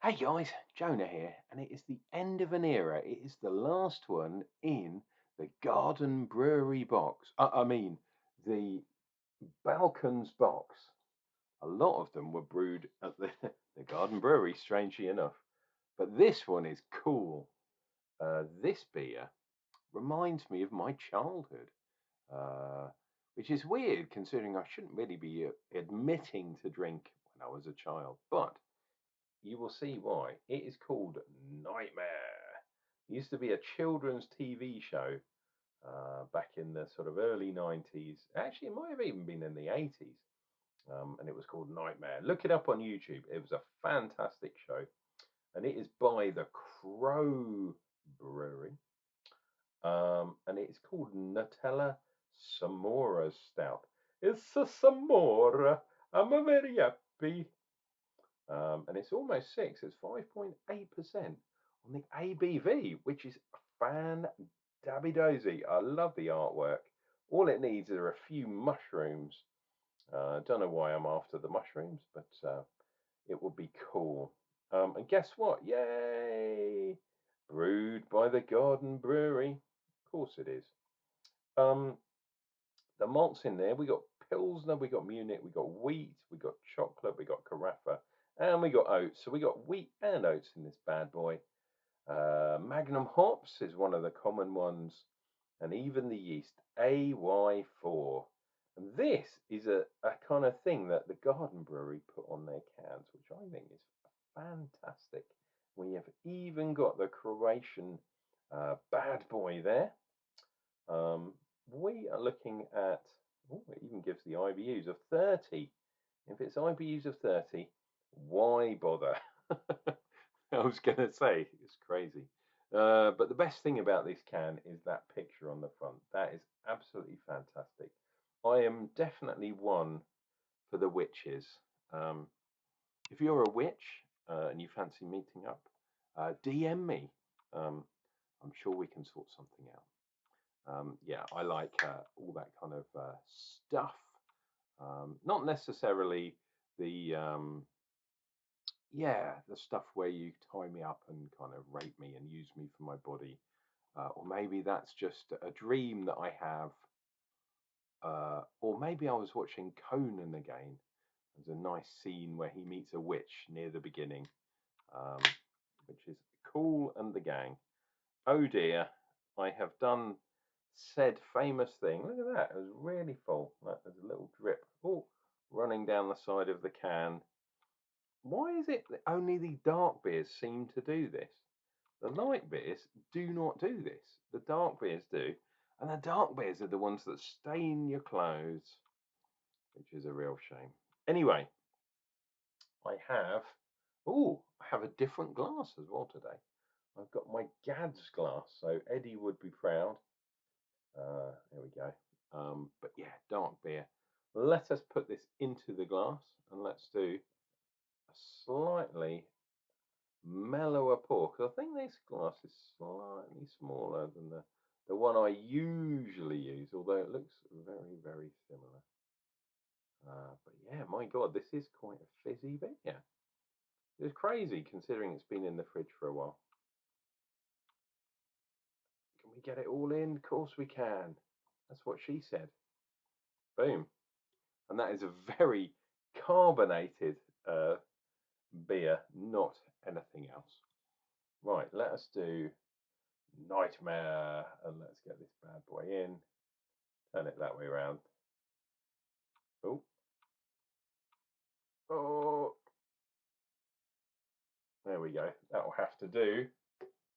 Hey guys, Jonah here, and it is the end of an era. It is the last one in the Garden Brewery box. I mean, the Balkans box. A lot of them were brewed at the, the Garden Brewery, strangely enough. But this one is cool. This beer reminds me of my childhood, uh, which is weird considering I shouldn't really be admitting to drink when I was a child. But you will see why. It is called Nightmare. It used to be a children's TV show back in the sort of early 90s. Actually, it might have even been in the 80s. And it was called Nightmare. Look it up on YouTube. It was a fantastic show. And it is by the Crow Brewery. And it's called Nutella Samora Stout. It's a Samora. I'm a very happy. And it's almost 6. It's 5.8% on the ABV, which is fan dabby dozy. I love the artwork. All it needs are a few mushrooms. Don't know why I'm after the mushrooms, but it would be cool. And guess what? Yay! Brewed by the Garden Brewery. Of course it is. The malts in there, we got Pilsner, we got Munich, we got wheat, we got chocolate, we got Carafa, and we got oats. So we got wheat and oats in this bad boy. Magnum hops is one of the common ones, and even the yeast, AY4. And this is a kind of thing that the Garden Brewery put on their cans, which I think is fantastic. We have even got the Croatian bad boy there. We are looking at, oh, it even gives the IBUs of 30. If it's IBUs of 30, why bother? I was going to say, it's crazy. But the best thing about this can is that picture on the front. That is absolutely fantastic. I am definitely one for the witches. If you're a witch and you fancy meeting up, DM me. I'm sure we can sort something out. Yeah, I like all that kind of stuff. Not necessarily the the stuff where you tie me up and kind of rape me and use me for my body, or maybe that's just a dream that I have, or maybe I was watching Conan again. There's a nice scene where he meets a witch near the beginning, um, which is cool and the gang. Oh dear, I have done said famous thing. Look at that, it was really full. Look, there's a little drip running down the side of the can. Why is it that only the dark beers seem to do this? The light beers do not do this. The dark beers do. And the dark beers are the ones that stain your clothes, which is a real shame. Anyway, I have a different glass as well today. I've got my Gads glass, so Eddie would be proud. There we go. But yeah, dark beer. Let us put this into the glass and let's do a slightly mellower pour, because I think this glass is slightly smaller than the one I usually use, although it looks very, very similar. But yeah, my God, this is quite a fizzy beer. It's crazy considering it's been in the fridge for a while. Can we get it all in? Of course we can. That's what she said. Boom. And that is a very carbonated beer, not anything else. Right, let us do Nightmare, and let's get this bad boy in. Turn it that way around. Oh, oh, there we go. That'll have to do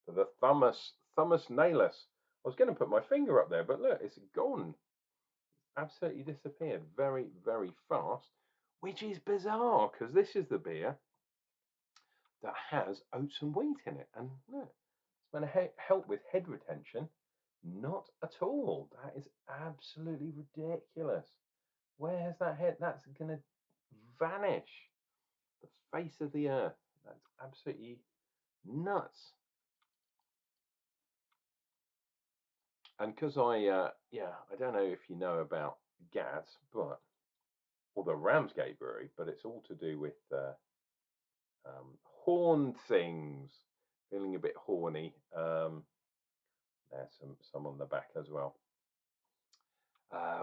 for the Thummus Nailus. I was going to put my finger up there, but look, it's gone. Absolutely disappeared very, very fast, which is bizarre because this is the beer that has oats and wheat in it. And look, it's going to help with head retention. Not at all. That is absolutely ridiculous. Where's that head? That's going to vanish. The face of the earth. That's absolutely nuts. And because I don't know if you know about Gads, but or the Ramsgate Brewery, but it's all to do with Horn things, feeling a bit horny. There's some on the back as well,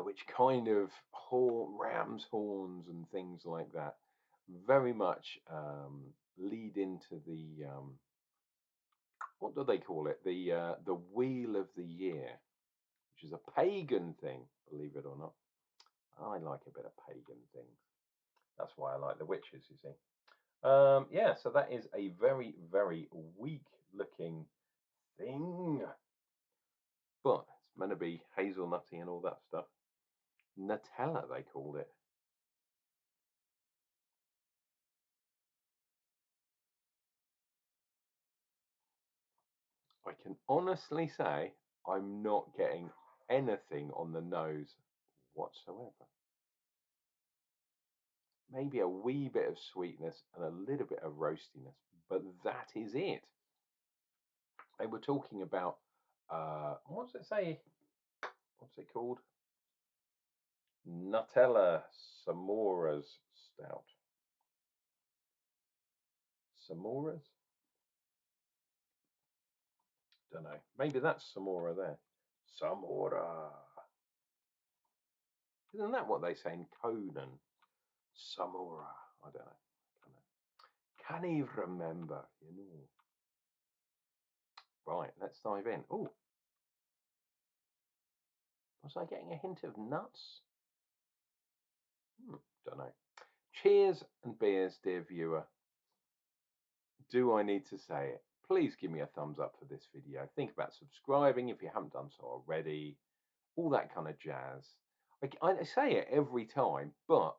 which kind of ram's horns and things like that. Very much lead into the what do they call it? The wheel of the year, which is a pagan thing, believe it or not. I like a bit of pagan things. That's why I like the witches, you see. Yeah, so that is a very, very weak looking thing, but it's meant to be hazelnutty and all that stuff. Nutella, they called it. I can honestly say I'm not getting anything on the nose whatsoever. Maybe a wee bit of sweetness and a little bit of roastiness, but that is it. They were talking about what's it say? What's it called? Nutella Samora's stout. Samora's? Don't know. Maybe that's Samora there. Samora. Isn't that what they say in Conan? Samora. I don't know. Can't even remember, you know. Right, let's dive in. Oh, was I getting a hint of nuts? Don't know. Cheers and beers, dear viewer. Do I need to say it? Please give me a thumbs up for this video. Think about subscribing if you haven't done so already. All that kind of jazz. I say it every time, but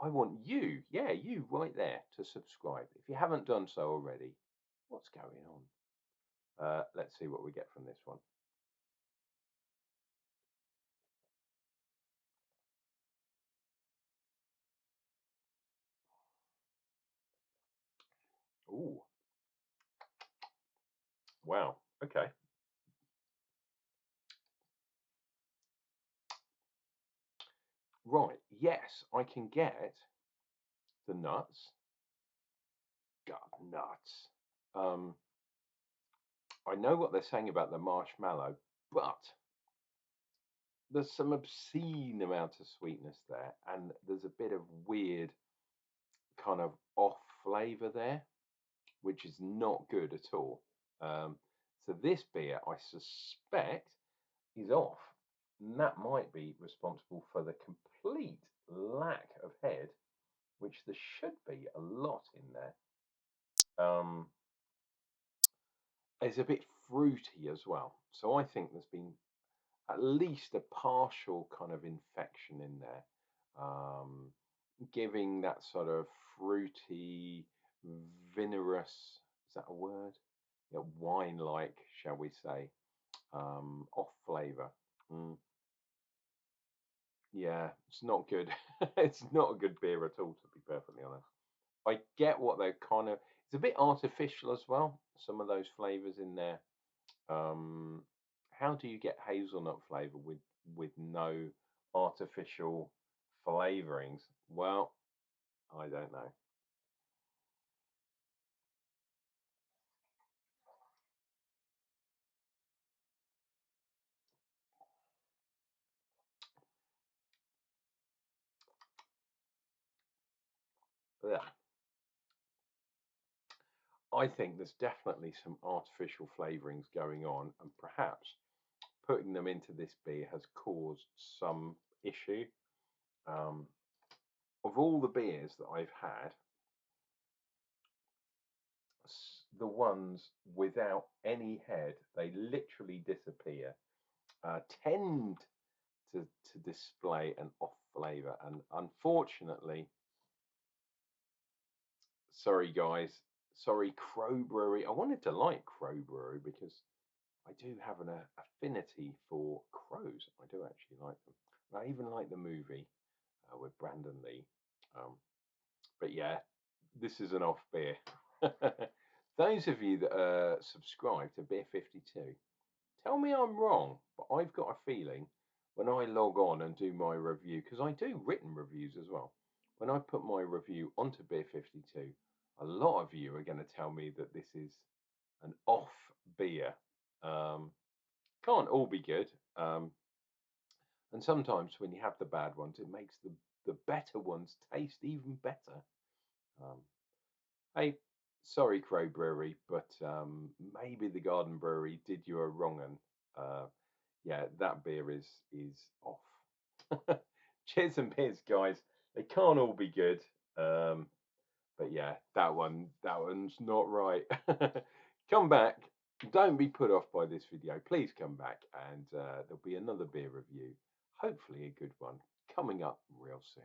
I want you, yeah, you right there to subscribe. If you haven't done so already, what's going on? Let's see what we get from this one. Ooh, wow. Okay. Right. Yes, I can get the nuts. God, nuts. Um, I know what they're saying about the marshmallow, but there's some obscene amount of sweetness there, and there's a bit of weird kind of off flavor there, which is not good at all. So this beer, I suspect, is off, and that might be responsible for the complete lack of head, which there should be a lot in there. It's a bit fruity as well, so I think there's been at least a partial kind of infection in there, giving that sort of fruity, vinous, is that a word? Yeah, wine-like, shall we say, off flavour. Mm, yeah, it's not good. It's not a good beer at all, to be perfectly honest. I get what they're kind of. It's a bit artificial as well. Some of those flavours in there. Um, how do you get hazelnut flavour with no artificial flavourings? Well, I don't know. Yeah, I think there's definitely some artificial flavourings going on, and perhaps putting them into this beer has caused some issue. Um, of all the beers that I've had, the ones without any head, they literally disappear, tend to display an off flavour. And unfortunately, sorry guys, sorry Crow Brewery. I wanted to like Crow Brewery because I do have an affinity for crows. I do actually like them. I even like the movie with Brandon Lee. Um, but yeah, this is an off beer. Those of you that subscribe to Beer 52, tell me I'm wrong, but I've got a feeling when I log on and do my review, because I do written reviews as well, when I put my review onto Beer 52, a lot of you are going to tell me that this is an off beer. Can't all be good. And sometimes when you have the bad ones, it makes the better ones taste even better. Um, hey, sorry, Crow Brewery, but maybe the Garden Brewery did you a wrong one. Yeah, that beer is off. Cheers and beers, guys. They can't all be good. But yeah, that one's not right. Come back. Don't be put off by this video. Please come back, and there'll be another beer review. Hopefully, a good one coming up real soon.